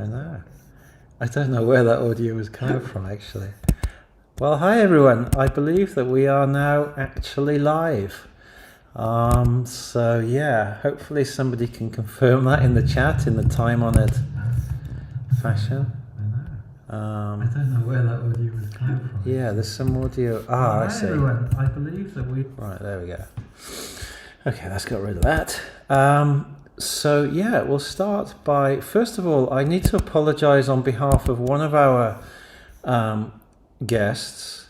I know. I don't know where that audio was coming from, actually. Well, hi everyone. I believe that we are now actually live. So yeah, hopefully somebody can confirm that in the chat in the time-honored fashion. I don't know where that audio was coming from. Yeah, there's some audio. Ah, I see. Hi everyone. I believe that we. Right, there we go. Okay, let's get rid of that. So yeah, we'll start by, first of all, I need to apologize on behalf of one of our guests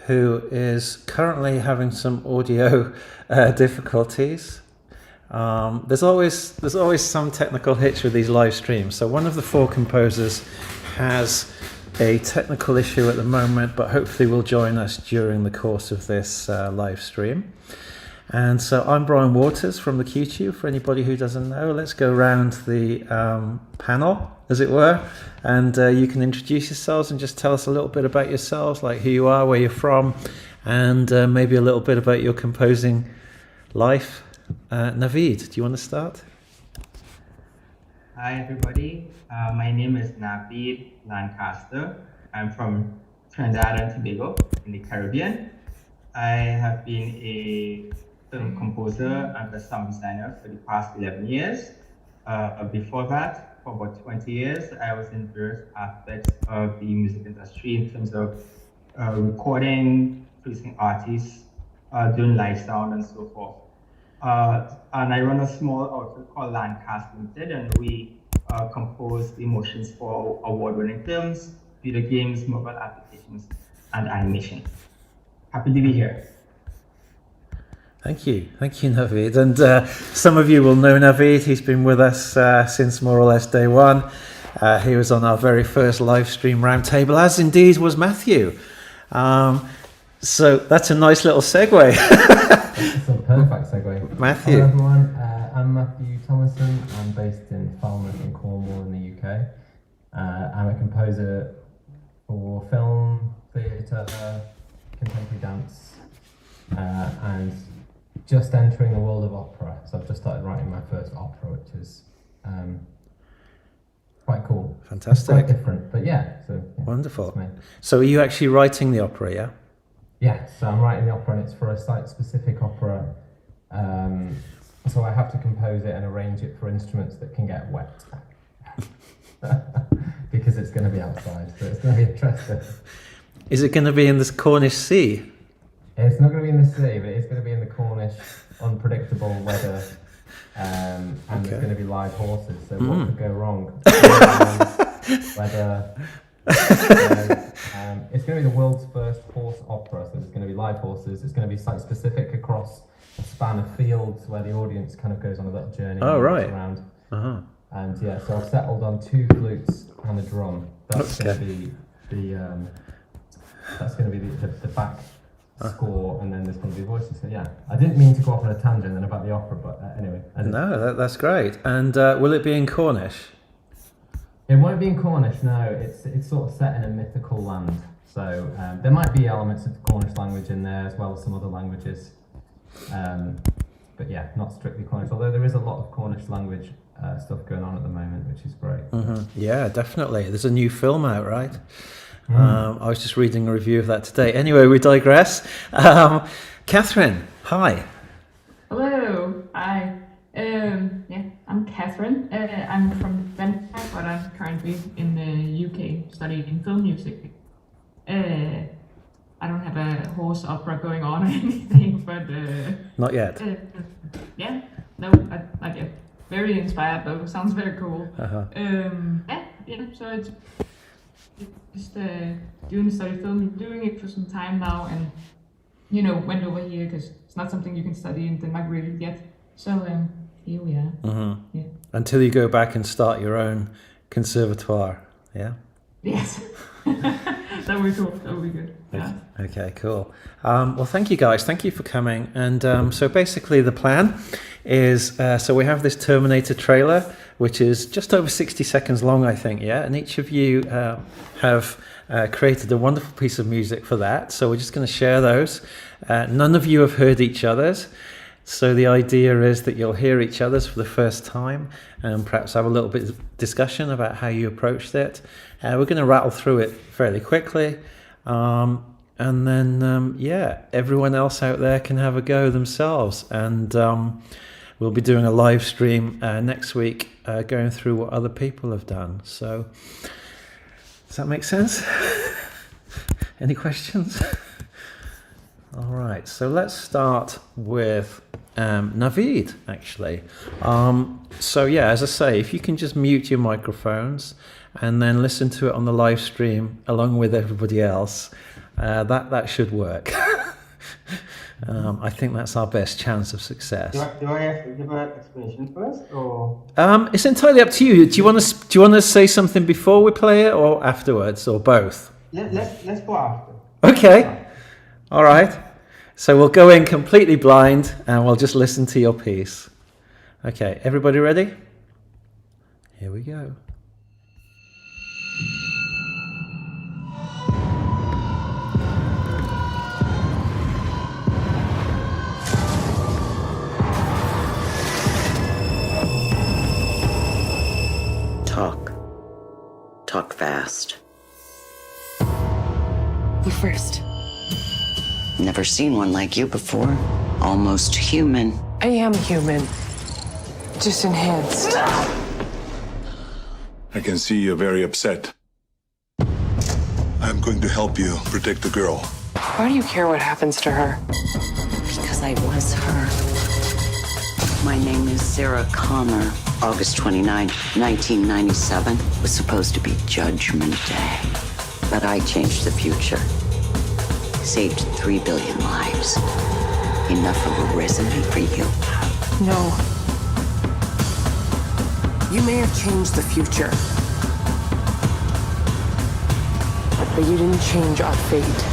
who is currently having some audio difficulties. There's always some technical hitch with these live streams. So one of the four composers has a technical issue at the moment, but hopefully will join us during the course of this live stream. And so I'm Bryan Waters from the QTube. For anybody who doesn't know, let's go around the panel, as it were, and you can introduce yourselves and just tell us a little bit about yourselves, like who you are, where you're from, and maybe a little bit about your composing life. Naveed, do you want to start? Hi everybody, my name is Naveed Lancaster. I'm from Trinidad and Tobago in the Caribbean. I have been a film composer and a sound designer for the past 11 years. Before that, for about 20 years, I was in various aspects of the music industry in terms of recording, producing artists, doing live sound and so forth. And I run a small outfit called Landcast Limited, and we compose the motions for award-winning films, video games, mobile applications, and animation. Happy to be here. Thank you, Naveed. And some of you will know Naveed. He's been with us since more or less day one. He was on our very first live stream roundtable, as indeed was Matthew. So that's a nice little segue. It's a perfect segue. Matthew. Hello everyone, I'm Matthew Thomason. I'm based in Falmouth in Cornwall in the UK. I'm a composer for film, theatre, contemporary dance, and just entering the world of opera. So I've just started writing my first opera, which is quite cool. Fantastic. Quite different, but yeah. So yeah, wonderful. So are you actually writing the opera, yeah? Yeah, so I'm writing the opera, and it's for a site-specific opera. So I have to compose it and arrange it for instruments that can get wet. Because it's going to be outside, so it's going to be interesting. Is it going to be in this Cornish sea? It's not going to be in the sea, but it's going to be in the Cornish unpredictable weather, and there's going to be live horses, so what could go wrong? Weather. It's going to be the world's first horse opera, so there's going to be live horses. It's going to be site-specific across a span of fields where the audience kind of goes on a little journey around. Uh-huh. And yeah, so I've settled on 2 flutes and a drum. That's going to be the back score, and then there's going to be voices. So yeah, I didn't mean to go off on a tangent then about the opera, but anyway. No, that's great. And will it be in Cornish? It won't be in Cornish, no. It's sort of set in a mythical land. So there might be elements of the Cornish language in there as well as some other languages. But yeah, not strictly Cornish, although there is a lot of Cornish language stuff going on at the moment, which is great. Mm-hmm. Yeah, definitely. There's a new film out, right? I was just reading a review of that today. Anyway, we digress. Catherine, hi. Hello, hi. Yeah, I'm Catherine. I'm from Denmark, but I'm currently in the UK studying film music. I don't have a horse opera going on or anything, but not yet. Yeah, no, not yet. Very inspired though. Sounds very cool. Uh-huh. Yeah. So it's just doing study film, doing it for some time now, and went over here because it's not something you can study in Denmark really yet. So here we are. Mm-hmm. Yeah. Until you go back and start your own conservatoire. Yeah. Yes. That would be cool. That would be good. Yeah. Okay, cool. Well, thank you guys. Thank you for coming. And so basically the plan is, so we have this Terminator trailer, which is just over 60 seconds long, I think, yeah? And each of you have created a wonderful piece of music for that. So we're just going to share those. None of you have heard each other's. So the idea is that you'll hear each other's for the first time and perhaps have a little bit of discussion about how you approached it. We're going to rattle through it fairly quickly. And then, everyone else out there can have a go themselves. And we'll be doing a live stream next week going through what other people have done. So does that make sense? Any questions? All right, so let's start with Naveed, actually. As I say, if you can just mute your microphones and then listen to it on the live stream along with everybody else, that should work. I think that's our best chance of success. Do I have to give an explanation first, or? It's entirely up to you. Do you want to say something before we play it, or afterwards, or both? Let's go after. Okay. All right. So we'll go in completely blind and we'll just listen to your piece. Okay, everybody ready? Here we go. Talk fast. You first. Never seen one like you before. Almost human. I am human. Just enhanced. I can see you're very upset. I'm going to help you protect the girl. Why do you care what happens to her? Because I was her. My name is Sarah Connor. August 29, 1997 was supposed to be Judgment Day. But I changed the future. Saved 3 billion lives. Enough of a resume for you. No. You may have changed the future. But you didn't change our fate.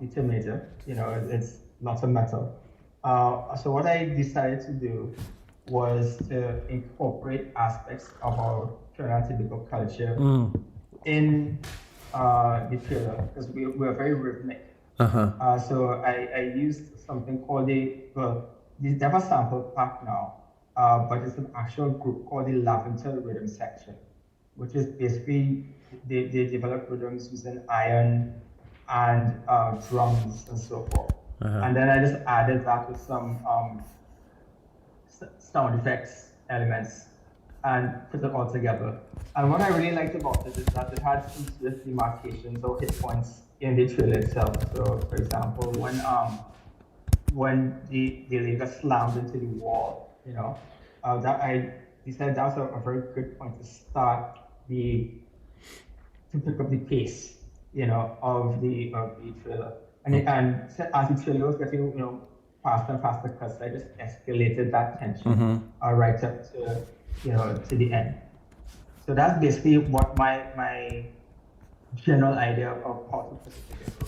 The Terminator, it's lots of metal. So what I decided to do was to incorporate aspects of our Trinidad and Tobago culture in the trailer, because we're very rhythmic. So I used something called they have a sample pack now, but it's an actual group called the Lavender Rhythm Section, which is basically they develop rhythms using iron and drums and so forth. And then I just added that with some sound effects elements and put it all together. And what I really liked about it is that it had some sort of demarcations or hit points in the trailer itself. So, for example, when the leader slammed into the wall, that I decided that was a very good point to start to pick up the pace, of the trailer. And as the trailer was getting, faster and faster cuts, I just escalated that tension right up to the end. So that's basically what my general idea of how to put it together.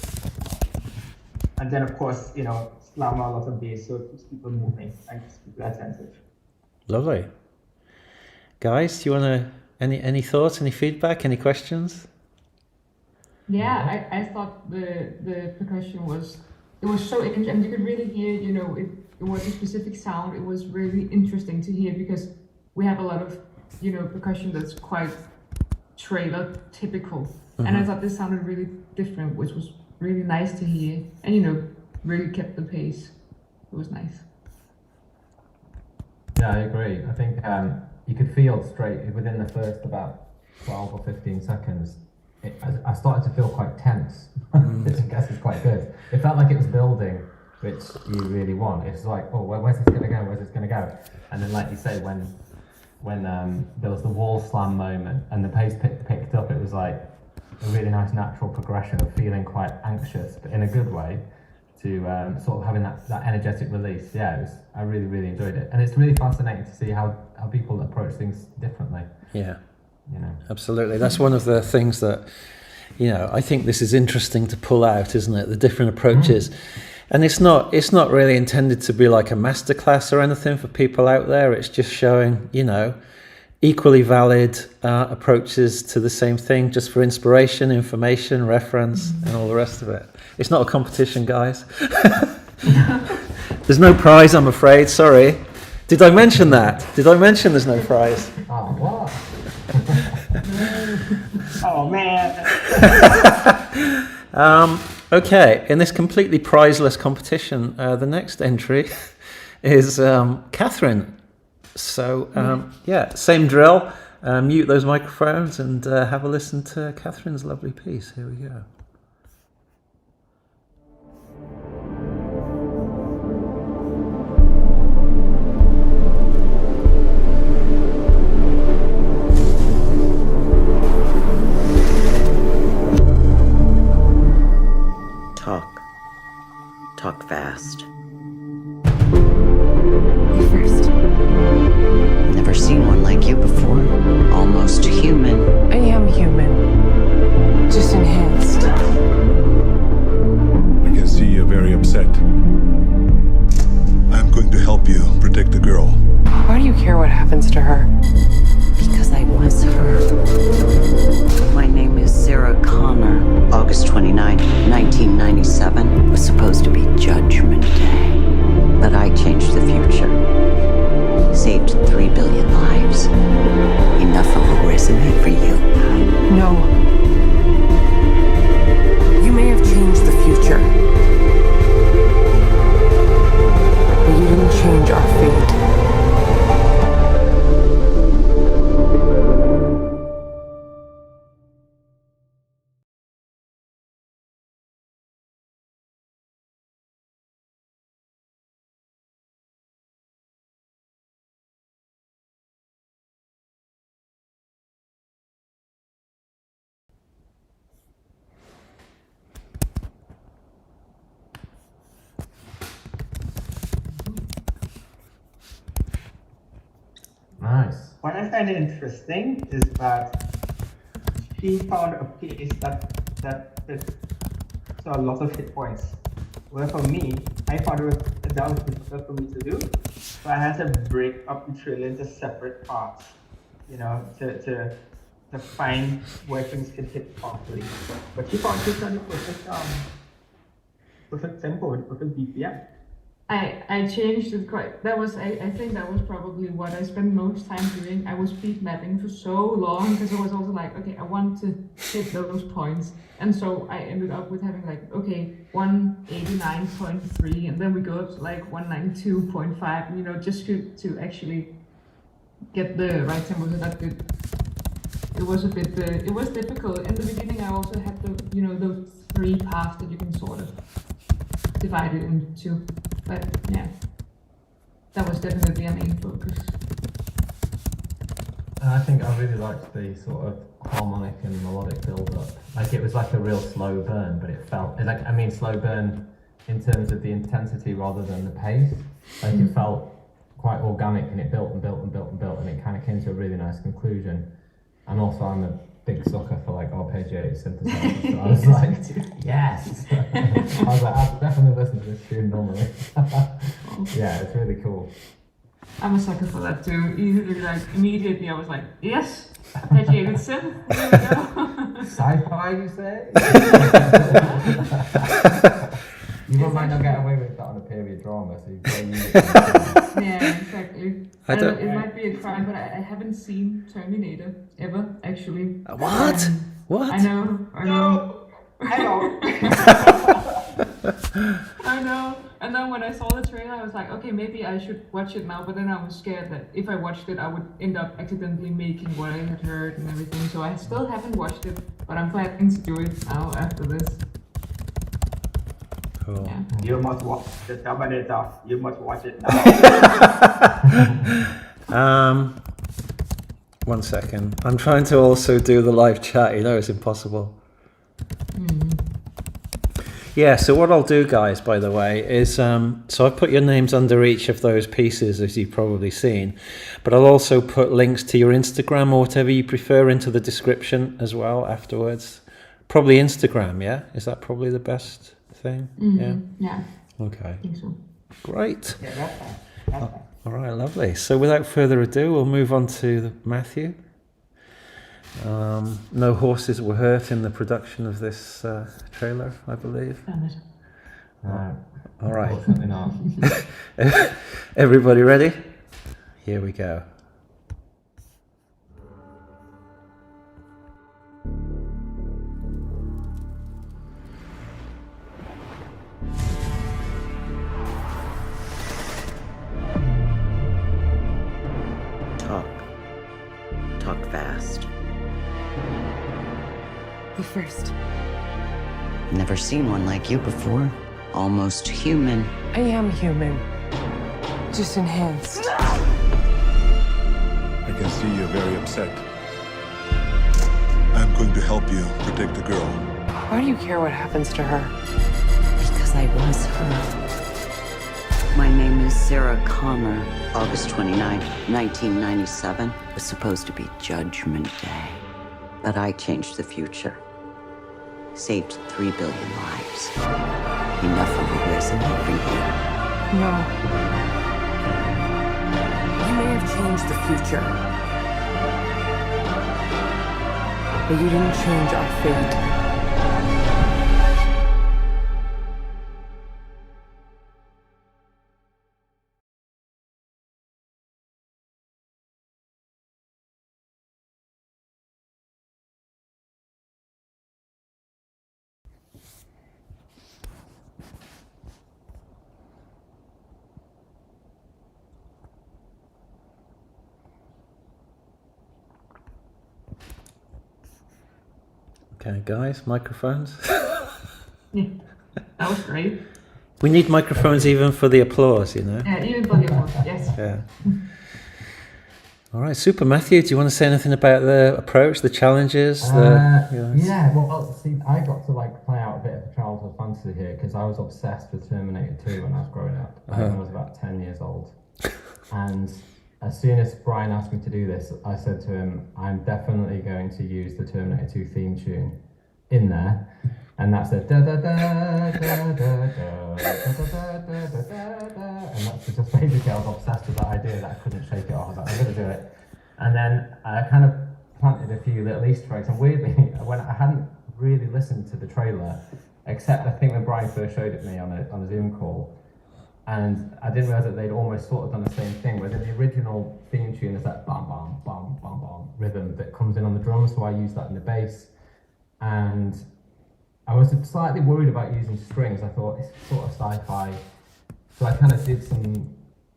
And then, of course, slam a lot of bass so it keeps people moving and keeps people attentive. Lovely. Guys, do you want to any thoughts, any feedback, any questions? Yeah, I thought the percussion was so interesting, and you could really hear, it was a specific sound. It was really interesting to hear because we have a lot of, percussion that's quite trailer typical. And I thought this sounded really different, which was really nice to hear, and really kept the pace. It was nice. Yeah, I agree. I think you could feel straight within the first about 12 or 15 seconds. I started to feel quite tense, which I guess is quite good. It felt like it was building, which you really want. It's like, oh, where's this going to go? Where's this going to go? And then, like you say, when there was the wall slam moment and the pace picked up, it was like a really nice natural progression of feeling quite anxious, but in a good way, to sort of having that energetic release. Yeah, I really, really enjoyed it. And it's really fascinating to see how people approach things differently. Yeah. Absolutely. That's one of the things that, I think this is interesting to pull out, isn't it? The different approaches. And it's not really intended to be like a masterclass or anything for people out there. It's just showing, equally valid approaches to the same thing, just for inspiration, information, reference, and all the rest of it. It's not a competition, guys. There's no prize, I'm afraid. Sorry. Did I mention that? Did I mention there's no prize? Oh, what? Oh man. Okay, in this completely prizeless competition, the next entry is Catherine. So, same drill. Mute those microphones and have a listen to Catherine's lovely piece. Here we go. Talk fast. You first. Never seen one like you before. Almost human. I am human. Just enhanced. I can see you're very upset. I'm going to help you protect the girl. Why do you care what happens to her? Because I was her. My name is Sarah Connor. August 29, 1997 was supposed to be Judgment Day. But I changed the future. Saved 3 billion lives. Enough of a resume for you. No. You may have changed the future. But you didn't change our fate. Nice. What I find interesting is that she found a pace that fits to a lot of hit points. Where for me, I found that was difficult for me to do. So I had to break up the trailer into separate parts, to find where things could hit properly. But she found the perfect tempo, the perfect BPM. I changed it quite. I think that was probably what I spent most time doing. I was beat mapping for so long because I was also like, okay, I want to hit those points. And so I ended up with having 189.3, and then we go up to 192.5, just to actually get the right tempo. So that it was a bit, it was difficult. In the beginning, I also had those 3 paths that you can sort of divide it into. But yeah, that was definitely a main focus. I think I really liked the sort of harmonic and melodic build-up. It was like a real slow burn, but it felt slow burn in terms of the intensity rather than the pace. It felt quite organic, and it built and built and built and built, and it kind of came to a really nice conclusion. And also, I'm a big sucker for arpeggiated synthesizers, so I was like, yes! I was like, I'll definitely listen to this tune normally. Yeah, it's really cool. I'm a sucker for that too. Easily, like immediately, I was like, yes, arpeggiated synth. Here we go. Sci-fi, you say? You might not get away with that on a period drama, so you've got to use it. Yeah, exactly. I don't- It might be a crime, but I haven't seen Terminator ever, actually. What? What? I know. Hello. I know. And then when I saw the trailer, I was like, okay, maybe I should watch it now. But then I was scared that if I watched it, I would end up accidentally making what I had heard and everything. So I still haven't watched it, but I'm planning to do it now after this. Cool. Yeah. You must watch the Terminator. You must watch it now. 1 second. I'm trying to also do the live chat. You know, it's impossible. Yeah, so what I'll do, guys, by the way, is so I've put your names under each of those pieces, as you've probably seen, but I'll also put links to your Instagram or whatever you prefer into the description as well afterwards. Probably Instagram, yeah? Is that probably the best thing? Yeah. Yeah, Okay. I think so. Great. Yeah, that's fine. That's fine. All right, lovely. So without further ado, we'll move on to Matthew. No horses were hurt in the production of this trailer, I believe. Damn it. All right. Unfortunately not. Everybody ready? Here we go. Talk fast. You first. Never seen one like you before. Almost human. I am human. Just enhanced. I can see you're very upset. I'm going to help you protect the girl. Why do you care what happens to her? Because I was her. My name is Sarah Connor. August 29th, 1997 was supposed to be Judgment Day. But I changed the future. Saved 3 billion lives. Enough of a resume for you. No. You may have changed the future. But you didn't change our fate. Okay, guys, microphones. Yeah, that was great. We need microphones even for the applause, you know? Yeah, even for the applause, yes. Yeah. All right, super. Matthew, do you want to say anything about the approach, the challenges? Yeah, well, see, I got to like play out a bit of a childhood fantasy here because I was obsessed with Terminator 2 when I was growing up. I was about 10 years old. And as soon as Bryan asked me to do this, I said to him, I'm definitely going to use the Terminator 2 theme tune in there. And that's a da da da da da da da da da da da. And that's just basically, I was obsessed with that idea that I couldn't shake it off. I was like, I'm going to do it. And then I kind of planted a few little Easter eggs. And weirdly, when I hadn't really listened to the trailer, except I think when Bryan first showed it to me on a Zoom call, and I didn't realize that they'd almost sort of done the same thing. Whereas in the original theme tune, there's that bam, bam, bam, bam, bam rhythm that comes in on the drums, so I used that in the bass. And I was slightly worried about using strings. I thought it's sort of sci-fi. So I kind of did some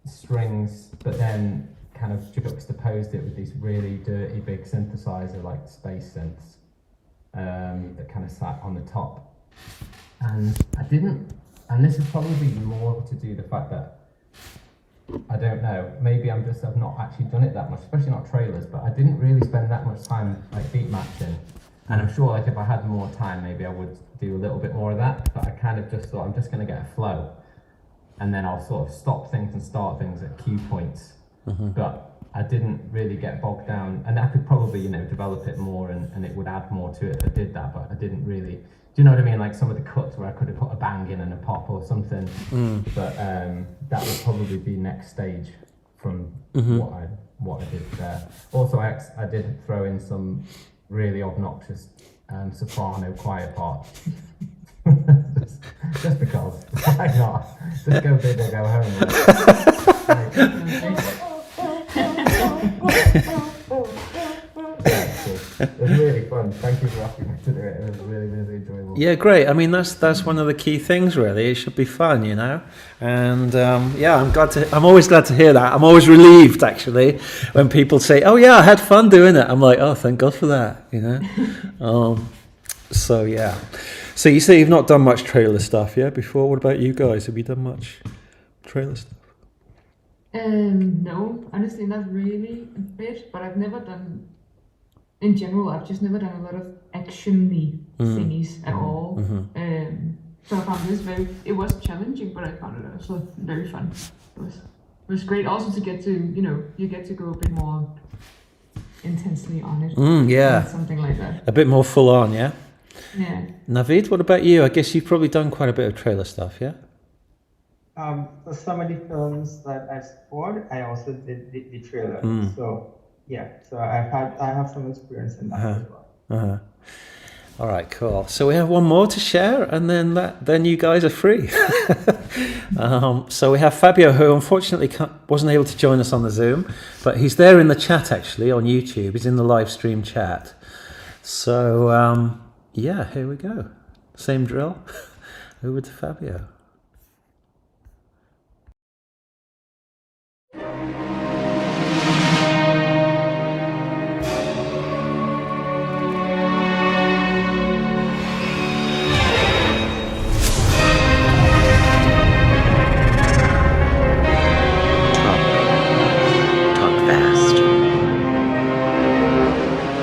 strings, but then kind of juxtaposed it with these really dirty big synthesizer like space synths that kind of sat on the top. And I didn't, and this is probably more to do the fact that, I don't know, maybe I've not actually done it that much, especially not trailers, but I didn't really spend that much time like beat matching. And I'm sure like if I had more time, maybe I would do a little bit more of that, but I kind of just thought I'm just going to get a flow. And then I'll sort of stop things and start things at cue points. But I didn't really get bogged down, and I could probably, you know, develop it more and it would add more to it if I did that, but I didn't really, do you know what I mean? Like some of the cuts where I could have put a bang in and a pop or something, but that would probably be next stage from Mhm. what I did there. Also, I did throw in some really obnoxious soprano choir parts. just because. Why not? Just go big or go home. It was really fun. Thank you for asking me to do it. It was really, really enjoyable. Yeah, great. I mean, that's one of the key things, really. It should be fun, you know. And yeah, I'm always glad to hear that. I'm always relieved, actually, when people say, "Oh yeah, I had fun doing it." I'm like, "Oh, thank God for that," you know. So yeah. So you say you've not done much trailer stuff, yeah? Before, what about you guys? Have you done much trailer stuff? No, honestly, not really a bit, but I've never done, in general, I've just never done a lot of action-y thingies at all. So I found this it was challenging, but I found it also very fun. It was great also to get to, you get to go a bit more intensely on it. Yeah. Something like that. A bit more full on, yeah? Yeah. Naveed, what about you? I guess you've probably done quite a bit of trailer stuff, yeah? For some of the films that I scored, I also did the trailer. So yeah, so I have some experience in that as well. All right, cool. So we have one more to share, and then you guys are free. So we have Fabio, who unfortunately wasn't able to join us on the Zoom, but he's there in the chat actually on YouTube. He's in the live stream chat. So yeah, here we go. Same drill. Over to Fabio. Talk fast.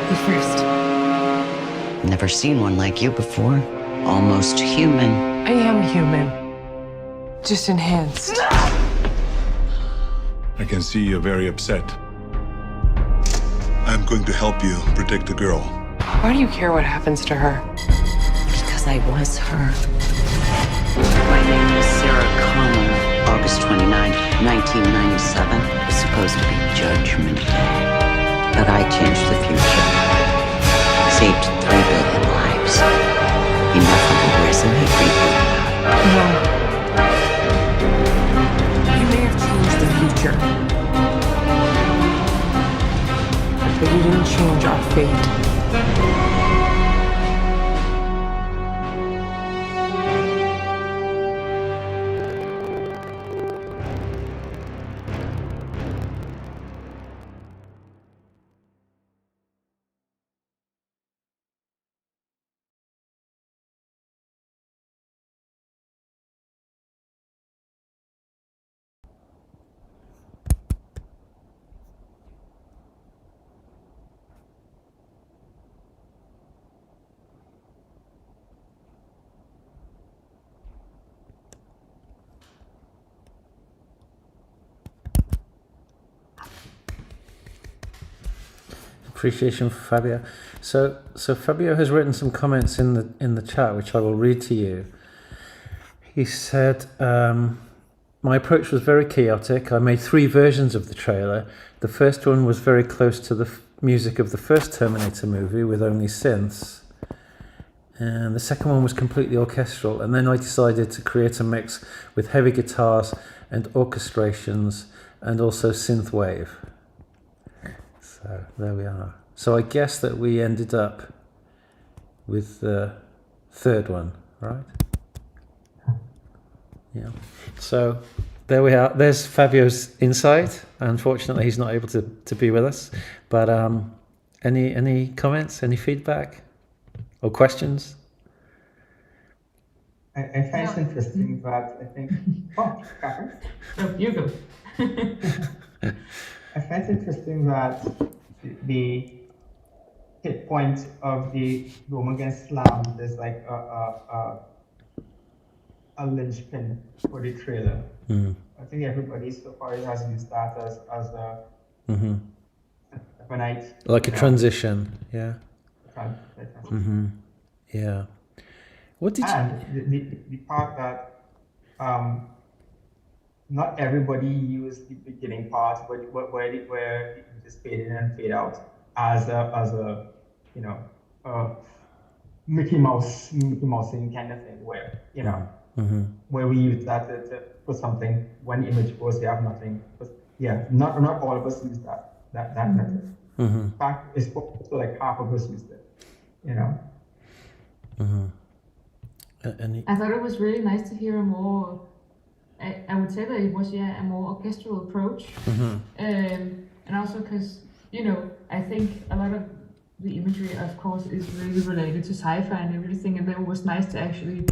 You first. Never seen one like you before. Almost human. I am human. Just enhanced. I can see you're very upset. I'm going to help you protect the girl. Why do you care what happens to her? Because I was her. My name is Sarah Connor. August 29, 1997 was supposed to be Judgment Day. But I changed the future. Saved 3 billion lives. Enough of a resume for you. No. You may have changed the future. But you didn't change our fate. Appreciation for Fabio. So Fabio has written some comments in the chat, which I will read to you. He said, my approach was very chaotic. I made 3 versions of the trailer. The first one was very close to the music of the first Terminator movie with only synths. And the second one was completely orchestral. And then I decided to create a mix with heavy guitars and orchestrations and also synth wave. So there we are. So I guess that we ended up with the third one, right? Yeah. So there we are. There's Fabio's insight. Unfortunately, he's not able to be with us. But any comments, any feedback or questions? I find it interesting that I think. Oh, Catherine. No, you go. I find it interesting that the hit point of the Rome Against Slam is like a linchpin for the trailer. I think everybody so far has used that as a like a transition, yeah. Yeah. What did and the part that not everybody used the beginning part, but where it just fade in and fade out as a you know Mickey Mousing kind of thing, where where we use that to put something when the image goes, they have nothing. But yeah, not all of us use that method. In fact, it's like half of us used it. I thought it was really nice to hear a more, I would say that it was, a more orchestral approach. And also because, I think a lot of the imagery, of course, is really related to sci-fi and everything. And then it was nice to actually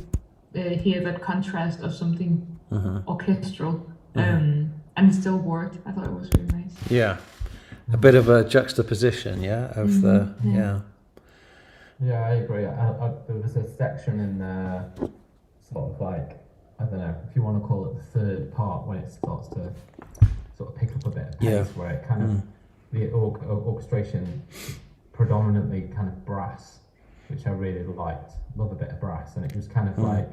hear that contrast of something orchestral. And it still worked. I thought it was really nice. Yeah. A bit of a juxtaposition, of the, Yeah, I agree. There was a section in there, sort of like, I don't know, if you want to call it the third part, when it starts to sort of pick up a bit of pace, where it kind of, the orchestration predominantly kind of brass, which I really liked. Love a bit of brass, and it was kind of like,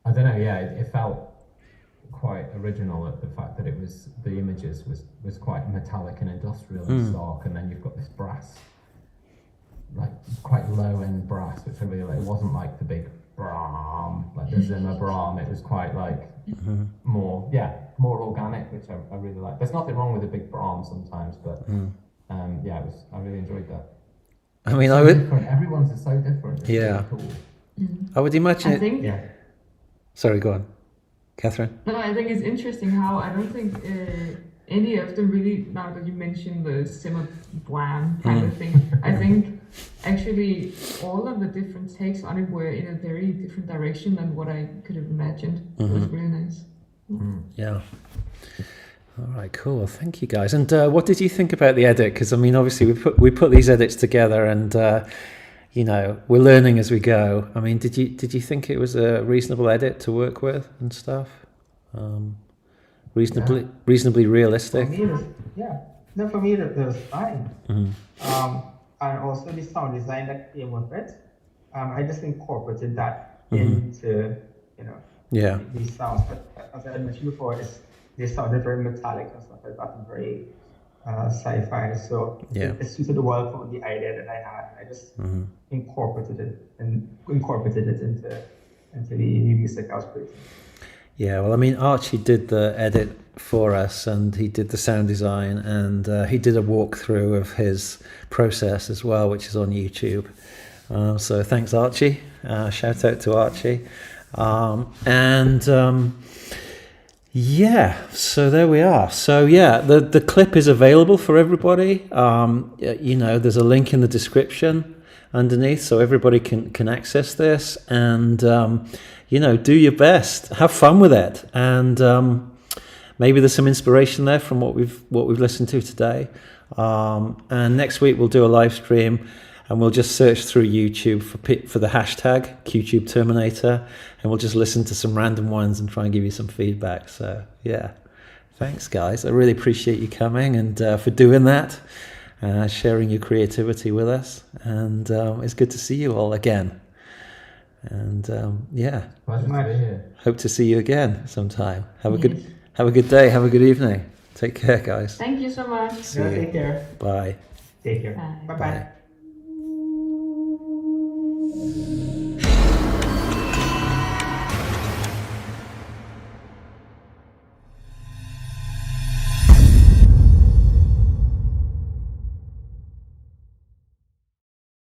I don't know, it felt quite original at the fact that it was, the images was quite metallic and industrial and stark, and then you've got this brass, like quite low end brass, which I really like. It wasn't like the big Brahm, like the Zimmer Brahm. It was quite like more organic, which I really like. There's nothing wrong with a big Brahm sometimes, but I really enjoyed that. I mean, so I would. Different. Everyone's is so different. It's really cool. I would imagine. I think. Sorry, go on, Catherine. No, I think it's interesting how I don't think any of them really, now that you mentioned the Zimmer Blam kind of thing, I think actually all of the different takes on it were in a very different direction than what I could have imagined. It was really nice. Yeah. All right, cool. Thank you, guys. And what did you think about the edit? Because I mean, obviously we put these edits together, and we're learning as we go. I mean, did you think it was a reasonable edit to work with and stuff? Reasonably realistic. For me, it was fine. And also the sound design that came with it, I just incorporated that into, these sounds. But as I mentioned before, they sounded very metallic and stuff like that, and very sci-fi. So it suited well for the idea that I had. I just incorporated it into the music I was creating. Yeah, well, I mean, Archie did the edit for us, and he did the sound design, and he did a walkthrough of his process as well, which is on YouTube. So thanks, Archie. Shout out to Archie. So there we are. So the clip is available for everybody. There's a link in the description underneath, so everybody can access this, and do your best, have fun with it, and maybe there's some inspiration there from what we've listened to today. And next week we'll do a live stream, and we'll just search through YouTube for the hashtag QTube Terminator, and we'll just listen to some random ones and try and give you some feedback. So thanks, guys. I really appreciate you coming and for doing that, sharing your creativity with us, and it's good to see you all again. And pleasure to be here. Hope to see you again sometime. Have a good day. Have a good evening. Take care, guys. Thank you so much. See you. Take care. Bye. Take care. Bye. Bye-bye.